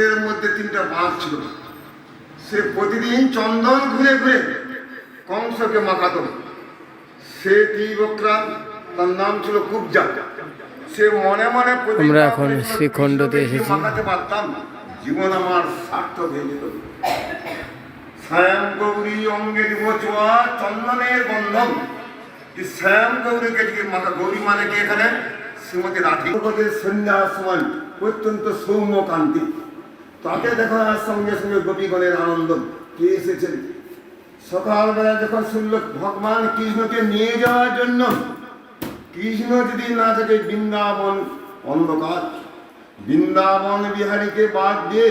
এর মধ্যে তিনটা বাঘ ছিল। সে প্রতিদিন চন্দন ঘুরে ঘুরে কংসকে মাখাতো। সে তীব্রক্রা, তার নাম ছিল কুব্জা। সে মনে মনে আমরা এখন শ্রীখণ্ডতে এসেছি। মাখাতে পারতাম, জীবন আমার সার্থক হয়ে যেত। শ্যাম গৌরী অঙ্গে দিব চোয়া চন্দনের বন্ধন। শ্যাম গৌরীকে যদি মাখা, গৌরী মানে কি এখানে শ্রীমতী রাধিকাদের সন্ধ্যার সময় অত্যন্ত সৌম্য কান্তি। তাকে দেখার সঙ্গে সঙ্গে গোপীগণের আনন্দ। কে এসেছেন? সকালবেলা যখন শুনল ভগবান কৃষ্ণকে নিয়ে যাওয়ার জন্য, কৃষ্ণ যদি না থাকে বৃন্দাবন অন্ধকার, বৃন্দাবন বিহারীকে বাদ দিয়ে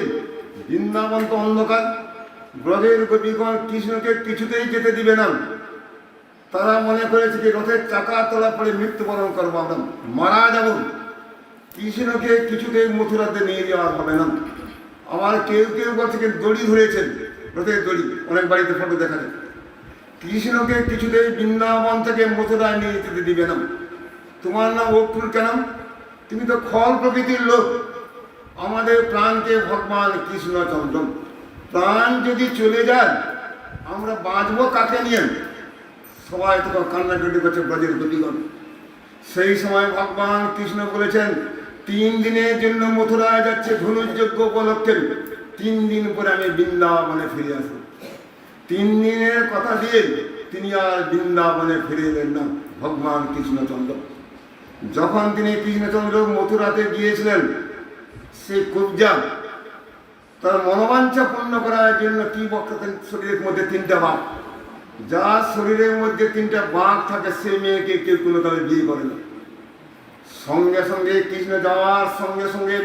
বৃন্দাবন তো অন্ধকার। ব্রজের গোপীগণ কৃষ্ণকে কিছুতেই যেতে দিবে না। তারা মনে করেছে যে রথের চাকা তলা পড়ে মৃত্যুবরণ করবো, আমরা মারা যাব, কৃষ্ণকে কিছুতেই মথুরাতে নিয়ে যাওয়া হবে না। আমার কেউ কেউ বলছে দড়ি ধরেছেন, রথের দড়ি, অনেক বাড়িতে ফটো দেখা যায়। কৃষ্ণকে কিছুতেই বৃন্দাবন থেকে মথুরায় নিয়ে যেতে দিবে না। তোমার নাম অক্রুর কেন? তুমি তো খল প্রকৃতির লোক। আমাদের প্রাণকে ভগবান কৃষ্ণচন্দ্র, প্রাণ যদি চলে যায় আমরা বাঁচবো কাকে নিয়ে? সবাই তো কান্নাকাটি করছে ব্রজের গোপীগণ। সেই সময় ভগবান কৃষ্ণ বলেছেন 3 দিনের জন্য মথুরায় যাচ্ছে ধনুর্যজ্ঞ উপলক্ষে, 3 দিন পরে আমি বৃন্দাবনে ফিরে আসবো। 3 দিনের কথা দিয়ে তিনি আর বৃন্দাবনে ফিরে এলেন না ভগবান কৃষ্ণচন্দ্র। যখন তিনি কৃষ্ণচন্দ্র মথুরাতে গিয়েছিলেন, সে কুব্জা তার মনোবাঞ্ছা পূর্ণ করার জন্য কি বক্তাতেন? শরীরের মধ্যে 3টা বাঘ। যার শরীরের মধ্যে 3টা বাঘ থাকে সে মেয়েকে কেউ কোনো কালে বিয়ে করে না। সঙ্গে সঙ্গে কৃষ্ণ যাওয়ার সঙ্গে সঙ্গে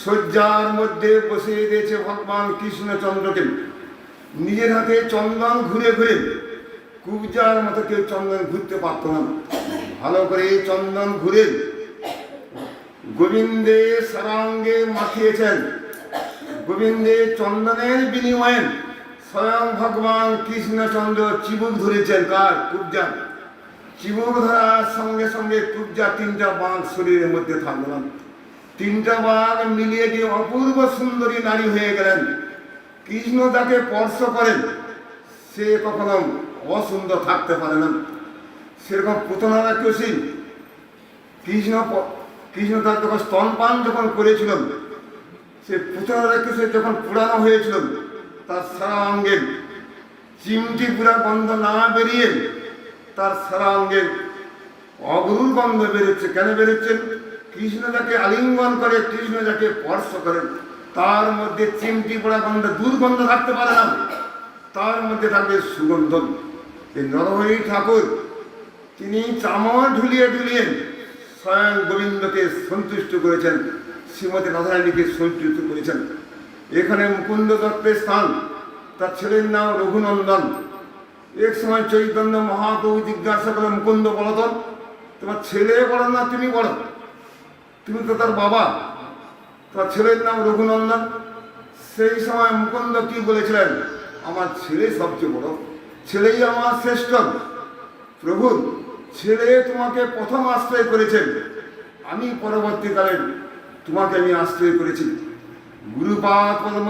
শয্যার মধ্যে বসিয়ে দিয়েছে ভগবান কৃষ্ণচন্দ্রকে। নিজের হাতে চন্দন ঘুরে ঘুরে, কুব্জার মতো কেউ চন্দন ঘুরতে পারত না। ভালো করে চন্দন ঘুরে গোবিন্দে সারাঙ্গে মাখিয়েছেন। গোবিন্দে চন্দনের বিনিময়ে স্বয়ং ভগবান কৃষ্ণচন্দ্র চিবুক ধরেছেন। কার? কুব্জা। চিবুক ধরার সঙ্গে সঙ্গে কুব্জা 3টা বাঘ শরীরের মধ্যে থাকল না। 3টা বাঘ মিলিয়ে গিয়ে অপূর্ব সুন্দরী নারী হয়ে গেলেন। কৃষ্ণ তাকে স্পর্শ করেন, সে কখনো অসুন্দর থাকতে পারে না। সেরকম পুতনারা কেসি কৃষ্ণ তার যখন স্তনপান যখন করেছিলেন, সে পুতনারা কেসে যখন পুরানো হয়েছিল, তার সারা অঙ্গের চিমটি পুরা গন্ধ না বেরিয়ে তার সারা অঙ্গের অগরুর গন্ধ বেরোচ্ছে। কেন বেরোচ্ছে? কৃষ্ণ যাকে আলিঙ্গন করে, কৃষ্ণ যাকে স্পর্শ করেন, তার মধ্যে চিমটি পোড়া গন্ধ, দুর্গন্ধ থাকতে পারে না, তার মধ্যে থাকবে সুগন্ধ। এই নরহরি ঠাকুর তিনি চামর ঢুলিয়ে ঢুলিয়ে স্বয়ং গোবিন্দকে সন্তুষ্ট করেছেন, শ্রীমতী রাধারানীকে সন্তুষ্ট করেছেন। এখানে মুকুন্দ দত্তের স্থান। তার ছেলের নাম রঘুনন্দন। এক সময় চৈতন্য মহাপ্রভু জিজ্ঞাসা করে, মুকুন্দ বলো তো, তোমার ছেলে বড় না তুমি বড়? তুমি তো তার বাবা। তার ছেলের নাম রঘুনন্দন। সেই সময় মুকুন্দ কি বলেছিলেন? আমার ছেলে সবচেয়ে বড়, ছেলেই আমার শ্রেষ্ঠ। প্রভু, ছেলে তোমাকে প্রথম আশ্রয় করেছেন, আমি পরবর্তীকালে তোমাকে আমি আশ্রয় করেছি। গুরুপাদ পদ্ম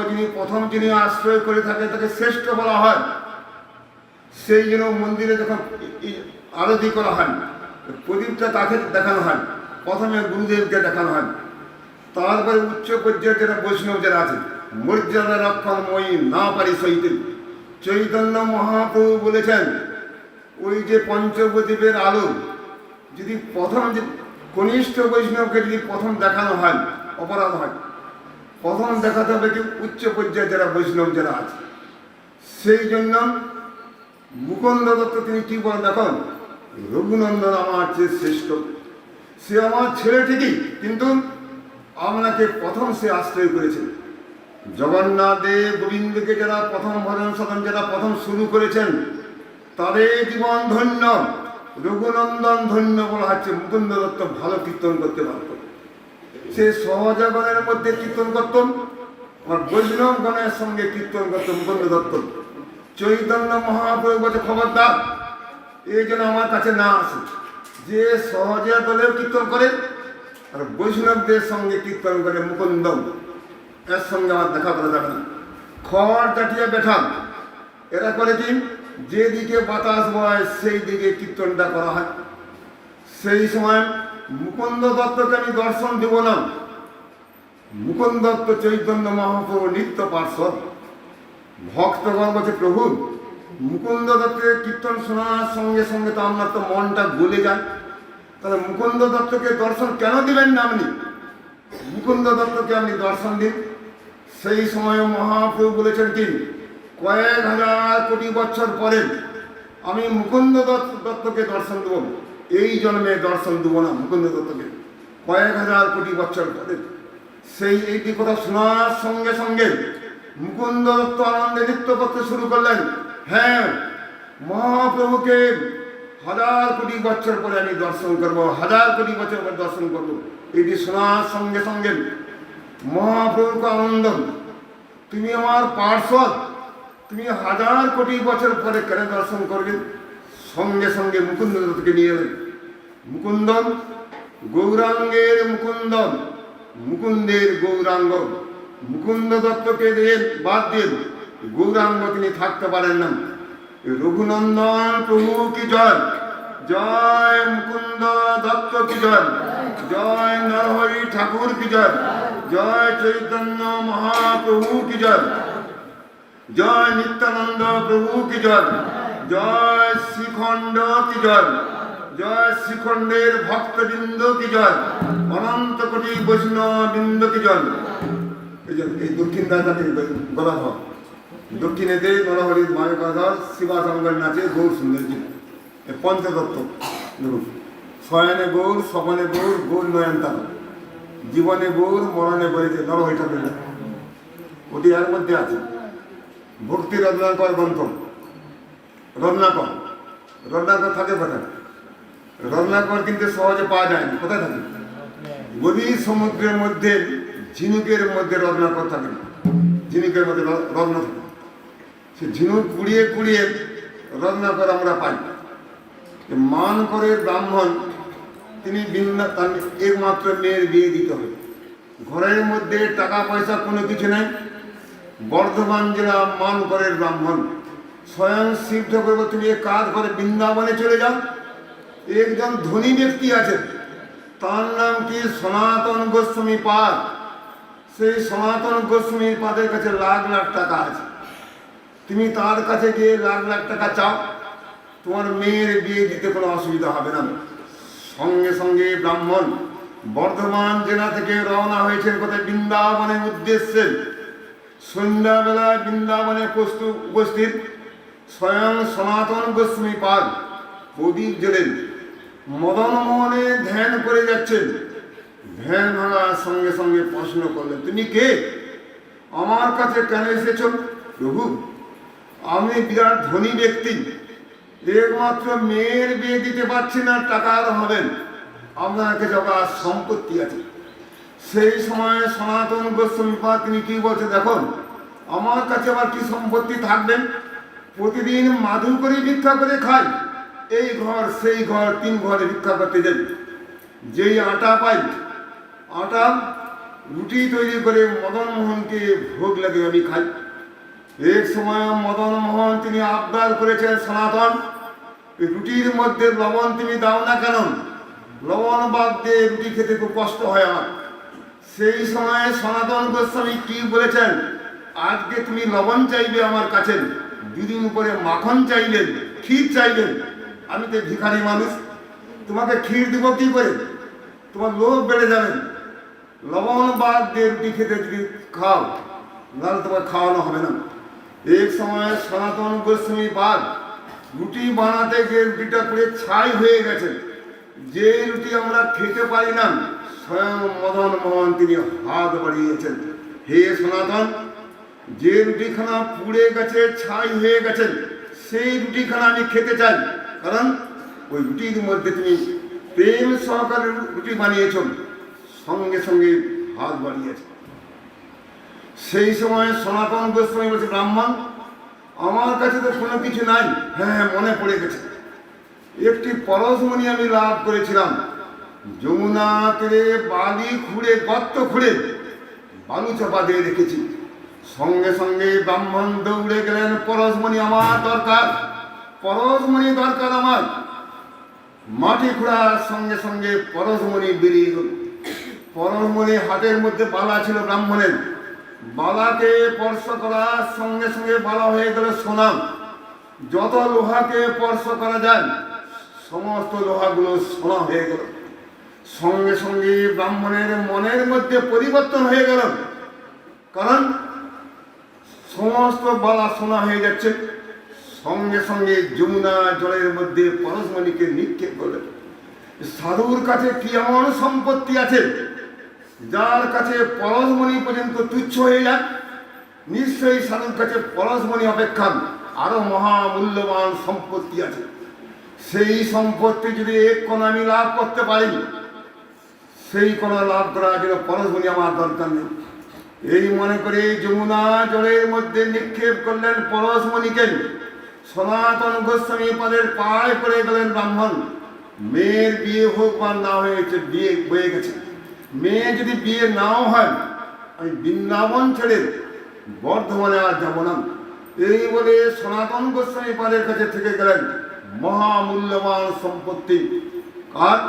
যিনি আশ্রয় করে থাকে তাকে শ্রেষ্ঠ বলা হয়। সেই জন্য মন্দিরে যখন আরতি করা হয়, প্রদীপটা তাকে দেখানো হয়, প্রথমে গুরুদেবকে দেখানো হয়, তারপরে উচ্চ পর্যায়ে যারা বৈষ্ণব যারা আছে, মর্যাদা রক্ষণময়ী না পারি সইতে। চৈতন্য মহাপ্রভু বলেছেন, ওই যে পঞ্চপ্রদীপের আলো যদি প্রথম যে কনিষ্ঠ বৈষ্ণবকে যদি প্রথম দেখানো হয়, অপরাধ হয়। প্রথম দেখাতে হবে কি উচ্চ পর্যায়ে যারা বৈষ্ণব যারা আছে। সেই জন্য মুকুন্দ দত্ত তিনি কি বলেন? দেখুন, রঘুনন্দন আমার চেয়ে শ্রেষ্ঠ, সে আমার ছেলে ঠিকই, কিন্তু আপনাকে প্রথম সে আশ্রয় করেছেন। জগন্নাথ দেব গোবিন্দকে যারা প্রথম ভজন সাধন যারা প্রথম শুরু করেছেন, তাদের জীবন ধন্য। রঘুনন্দন ধন্য বলা হচ্ছে। মুকুন্দ দত্ত ভালো কীর্তন করতে পারত, সে সহজগণের মধ্যে কীর্তন করত, আর বৈষ্ণবগণের সঙ্গে কীর্তন করত মুকুন্দ দত্ত। চৈতন্য মহাপ্রভু বলছে, খবরদার এই জন্য আমার কাছে না আসে, যে সহজে দলেও কীর্তন করে আর বৈষ্ণবদের সঙ্গে কীর্তন করে মুকুন্দ। এর সঙ্গে আমার দেখা করা যাবে না। খড় কাটিয়ে বেঠান, এরা করে কি, যেদিকে বাতাস বয় সেই দিকে কীর্তনটা করা হয়। সেই সময় মুকুন্দ দত্তকে আমি দর্শন দেব না। মুকুন্দ দত্ত চৈতন্য মহাপ্রভু নিত্য পার্শ্বদ। ভক্তগণ বলছে, প্রভু মুকুন্দ দত্তের কীর্তন শোনার সঙ্গে সঙ্গে তো আপনার তো মনটা গলে যায়, তাহলে মুকুন্দ দত্তকে দর্শন কেন দিবেন না আপনি? মুকুন্দ দত্তকে আপনি দর্শন দিন। সেই সময় মহাপ্রভু বলেছেন কি, কয়েক হাজার কোটি বছর পরে আমি মুকুন্দ দত্তকে দর্শন দেব, এই জন্মে দর্শন দেব না মুকুন্দ দত্তকে, কয়েক হাজার কোটি বছর পরে। সেই এইটি কথা শোনার সঙ্গে সঙ্গে মুকুন্দ দত্ত আনন্দে নৃত্য করতে শুরু করলেন। হ্যাঁ, মহাপ্রভুকে হাজার কোটি বছর পরে আমি দর্শন করব, হাজার কোটি বছর পরে দর্শন করব। এটি শোনার সঙ্গে সঙ্গে মহাপ্রভুকে আনন্দ, তুমি আমার পার্শ্বদ, তুমি হাজার কোটি বছর পরে কেন দর্শন করবে? সঙ্গে সঙ্গে মুকুন্দ দত্তকে নিয়ে এলেন। মুকুন্দ গৌরাঙ্গের মুকুন্দ, মুকুন্দের গৌরাঙ্গ। মুকুন্দ দত্তকে দিয়ে বাদ দিয়ে গৌরাঙ্গ তিনি থাকতে পারেন না। রঘুনন্দন প্রভু কি জয়, জয় মুকুন্দ দত্ত কি জয়, জয় নরহরি ঠাকুর কি জয়, জয় চৈতন্য মহাপ্রভু কি জয়, জয় নিত্যানন্দ প্রভু কি জয়, জয় শ্রীখণ্ড কি জয়, জয় শ্রীখণ্ডের ভক্তবৃন্দ কি জয়, অনন্ত কোটি বৈষ্ণব বৃন্দ কি জয়। এই দক্ষিণ দাদাকে গলাধর, দক্ষিণেতে নরহরির মায়ের গলাধর, শিবাশঙ্কর নাচে গৌর সুন্দরী, পঞ্চদত্ত। দেখুন, শয়নে গৌর, স্বপনে গৌর, গৌর নয়নতারা, জীবনে গৌর, মরণে বলেছে নরহরি ঠাকুর। ওটি এর মধ্যে আছে। ভক্তি রত্নাকর গ্রন্থ, রত্নাকর, রত্নাকর থাকে কোথায়? রত্নাকর কিন্তু সহজে পাওয়া যায় না। কোথায় থাকে? গভীর সমুদ্রের মধ্যে ঝিনুকের মধ্যে রত্নাকর থাকে, ঝিনুকের মধ্যে রত্ন থাকে। সে ঝিনুক কুড়িয়ে কুড়িয়ে রত্নাকর আমরা পাই। মানকরের ব্রাহ্মণ, তিনি তার একমাত্র মেয়ের বিয়ে দিতে হবে। ঘরের মধ্যে টাকা পয়সা কোনো কিছু নাই। বর্ধমান জেলা মানকরের ব্রাহ্মণ, স্বয়ং শিব ঠাকুর, তুমি এক কাজ করে বৃন্দাবনে চলে যাও। একজন ধনী ব্যক্তি আছে, তার নাম কি সনাতন গোস্বামী পাদ। সেই সনাতন গোস্বামীর পাদের কাছে লাখ লাখ টাকা আছে। তুমি তার কাছে গিয়ে লাখ লাখ টাকা চাও, তোমার মেয়ের বিয়ে দিতে কোনো অসুবিধা হবে না। সঙ্গে সঙ্গে ব্রাহ্মণ বর্ধমান জেলা থেকে রওনা হয়েছেন কোথায়? বৃন্দাবনের উদ্দেশ্যে। সন্ধ্যাবেলায় বৃন্দাবনে উপস্থিত স্বয়ং সনাতন গোস্বামী পাদ প্রদীপ জ্বলেন, মদন মোহনে ধ্যান করে যাচ্ছেন। ধ্যান ভাঙার সঙ্গে সঙ্গে প্রশ্ন করলেন, তুমি কে? আমার কাছে কেন এসেছ? প্রভু, আমি বিরাট ধনী ব্যক্তি, একমাত্র মেয়ের বিয়ে দিতে পারছি না, টাকার হবেন, আপনার কাছে আবার সম্পত্তি আছে। সেই সময় সনাতন গোস্বামী পাদ তিনি কি বলছে, দেখুন আমার কাছে আবার কি সম্পত্তি থাকবেন? প্রতিদিন মাধু করে ভিক্ষা করে খাই, এই ঘর সেই ঘর, 3 ঘরে ভিক্ষা করতে যাই। যেই আটা পাই, আটা রুটি তৈরি করে মদন মোহনকে ভোগ লাগে আমি খাই। এক সময় মদন মোহন তিনি আবদার করেছেন, সনাতন রুটির মধ্যে লবণ তুমি দাও না কেন? লবণ বাদ দিয়ে রুটি খেতে খুব কষ্ট হয় আমার। সেই সময় সনাতন গোস্বামী কি বলেছেন, আজকে তুমি লবণ চাইবে আমার কাছে, 2 দিন পরে মাখন চাইলেন, ক্ষীর চাইলেন। আমি তো ভিখারি মানুষ, তোমাকে ক্ষীর দিব কি করে? তোমার লোভ বেড়ে যাবে। লবণ বাদ দিয়ে রুটি খেতে যদি খাও, নাহলে তোমার খাওয়ানো হবে না। এক সময় সনাতন গোস্বামী পাদ রুটি বানাতে গিয়ে রুটিটা পুড়ে ছাই হয়ে গেছে। যে রুটি আমরা খেতে পারি না, স্বয়ং মদন মোহন তিনি হাত বাড়িয়েছেন, হে সনাতন, যে রুটিখানা পুড়ে গেছে, ছাই হয়ে গেছে, সেই রুটিখানা আমি খেতে চাই, কারণ ওই রুটির মধ্যে তুমি প্রেম সহকারে রুটি বানিয়েছ। সঙ্গে সঙ্গে হাত বাড়িয়েছে। সেই সময় সনাতন গোস্বামী বলছে, ব্রাহ্মণ আমার কাছে তো কোনো কিছু নাই। হ্যাঁ, মনে পড়ে গেছে, একটি পরশমণি আমি লাভ করেছিলাম। যমুনা তীরে বালি খুঁড়ে, গর্ত খুঁড়ে বালু চাপা দিয়ে রেখেছি। সঙ্গে সঙ্গে ব্রাহ্মণ দৌড়ে গেলেন, পরশমণি আমার দরকার, পরশমণি দরকার আমার। মাটি খোঁড়ার সঙ্গে সঙ্গে পরশমণি বেরিয়ে গেল। পরশমণি হাতের মধ্যে বালা ছিল ব্রাহ্মণের, বালাকে স্পর্শ করার সঙ্গে সঙ্গে বালা হয়ে গেল সোনা। যত লোহাকে স্পর্শ করা যায় সমস্ত লোহাগুলো সোনা হয়ে গেল। সঙ্গে সঙ্গে ব্রাহ্মণের মনের মধ্যে পরিবর্তন হয়ে গেল, কারণ সমস্ত বালা সোনা হয়ে যাচ্ছে। সঙ্গে সঙ্গে যমুনা জলের মধ্যে পরশমণিকে নিক্ষেপ করলেন। সাধুর কাছে কি এমন সম্পত্তি আছে যার কাছে পরশমণি পর্যন্ত তুচ্ছ হয়ে যায়? নিশ্চয়ই সাধুর কাছে পরশমণি অপেক্ষা আরো মহামূল্যবান সম্পত্তি আছে। সেই সম্পত্তি যদি এক কণা আমি লাভ করতে পারি, সেই কণা লাভ করার জন্য পরশমণি আমার দরকার নেই। এই মনে করে যমুনা জলের মধ্যে নিক্ষেপ করলেন পরশমণিকে। সনাতন গোস্বামী পাদের পায়ে পড়ে গেলেন ব্রাহ্মণ। মেয়ের বিয়ে হোক বা না হয়েছে, বিয়ে হয়ে গেছে, মেয়ে যদি বিয়ে নাও হয় আমি বৃন্দাবন ছেড়ে বর্ধমানে আর যাব না। এই বলে সনাতন গোস্বামী পাদের কাছে থেকে গেলেন মহামূল্যবান সম্পত্তি। কার?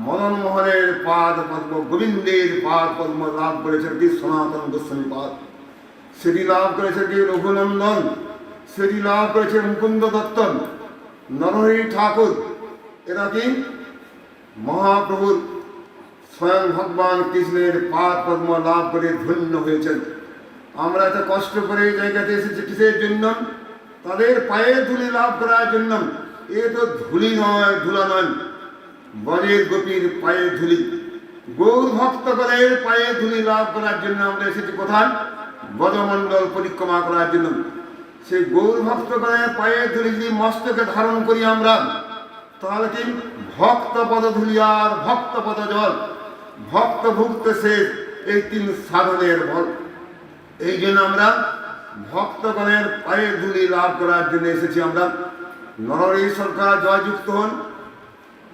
মদন মোহনের পাদ পদ্ম, গোবিন্দের পাদ পদ্ম লাভ করেছেন কি সনাতন গোস্বামী পাদ। সেটি লাভ করেছে কি রঘুনন্দন, সেটি লাভ করেছে মুকুন্দ দত্ত, নরহরি ঠাকুর। এরা কি মহাপ্রভুর স্বয়ং ভগবান কৃষ্ণের পাদ পদ্ম লাভ করে ধন্য হয়েছেন। আমরা এত কষ্ট করে এই জায়গাতে এসেছি কিসের জন্য? তাদের পায়ে ধুলি লাভ করার জন্য। এ তো ধুলি নয়, ধুলা নয়, বরের গোপীর পায়ে ধুলি, গৌর ভক্তগণের পায়ে ধুলি লাভ করার জন্য আমরা এসেছি। কোথায়? ব্রজমণ্ডল পরিক্রমা করার জন্য। সেই গৌর ভক্তগণের পায়ে ধুলি যদি মস্তকে ধারণ করি আমরা, তাহলে কি ভক্ত পদ ধুলি আর ভক্ত পদ জল, ভক্ত ভুক্ত শেষ, এই তিন সাধনের ফল। এই জন্য আমরা ভক্তগণের পায়ে ধুলি লাভ করার জন্য এসেছি। আমরা নরহরি সরকার জয়যুক্ত হন,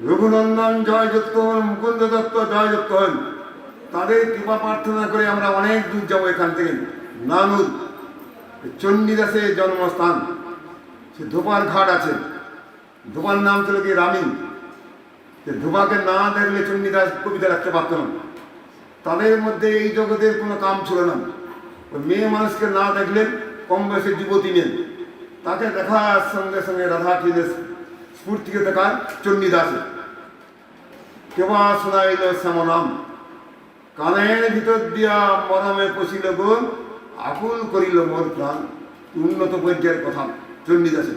রঘুনন্দন জয়যুক্ত হন, মুকুন্দ দত্ত জয়যুক্ত হন। তাদের কৃপা প্রার্থনা করে আমরা অনেক দূর যাবো এখান থেকে। নানুর চণ্ডীদাসের জন্মস্থান, সে ধোপার ঘাট আছে। ধোপার নাম ছিল কি রামিন। ধোপাকে না দেখলে চণ্ডীদাস কবিতা রাখতে পারত না। তাদের মধ্যে এই জগতের কোনো কাম ছিল না। ওই মেয়ে মানুষকে না দেখলে, কম বয়সের যুবতী মেয়ে, তাকে দেখার সঙ্গে সঙ্গে রাধা কৃষ্ণের স্ফূর্তিকে দেখায় চণ্ডীদাসে। কেবা শোনাইল শ্যামনাম, কানের ভিতর দিয়া মরমে পশিল গো, আকুল করিল মোর প্রাণ। উন্নত পর্যায়ের কথা চণ্ডীদাসে।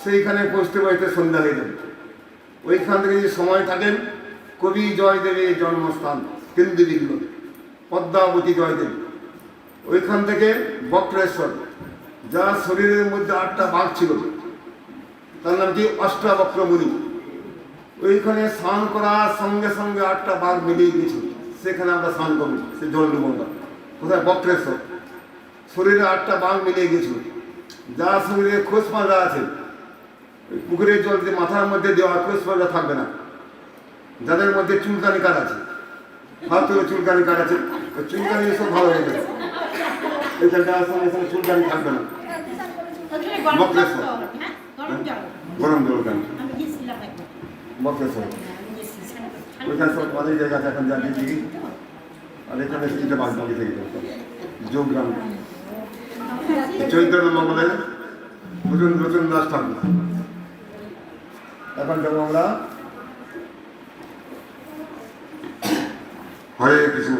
সেইখানে পৌঁছতে পারতে সন্ধ্যা হয়ে যাবে। ওইখান থেকে যদি সময় থাকেন, কবি জয়দেবের জন্মস্থান কেন্দ্রবিন্দু পদ্মাবতী জয়দেব। ওইখান থেকে বক্রেশ্বর, যার শরীরের মধ্যে 8টা বাঘ ছিল, তার নাম কি অষ্টাবক্র মুনি। ওইখানে স্নান করার সঙ্গে সঙ্গে 8টা বাঘ মিলিয়ে গিয়েছিল। সেখানে আমরা স্নান করি, সে জল নিবন্ধা। কোথায়? বক্রেশ্বর। শরীরে 8টা বাঘ মিলিয়ে গিয়েছিল। যার শরীরে খোঁজ পাঁজা আছে, পুকুরের জল যে মাথার মধ্যে দেওয়া খোঁজ পাঁজা থাকবে না। যাদের মধ্যে চুলকানি কাঠ আছে, হাত ধরে চুলকানি কাঠ আছে, চুলকানি সব ভালো হয়ে গেছে। এখানে যাওয়ার সঙ্গে সঙ্গে চুলকানি থাকবে না। বক্রেশ্বর, গরম জল কেন? বক্রেশ্বর ওইখানে সব অনেক জায়গা আছে। এখন জানিয়ে দিই। আর এখানে 3টে বাঘ বাকি থেকে যোগগ্রাম চৈতন্য মঙ্গলের রচন দাস ঠাকুর। এখন যাবো আমরা হরে কৃষ্ণ।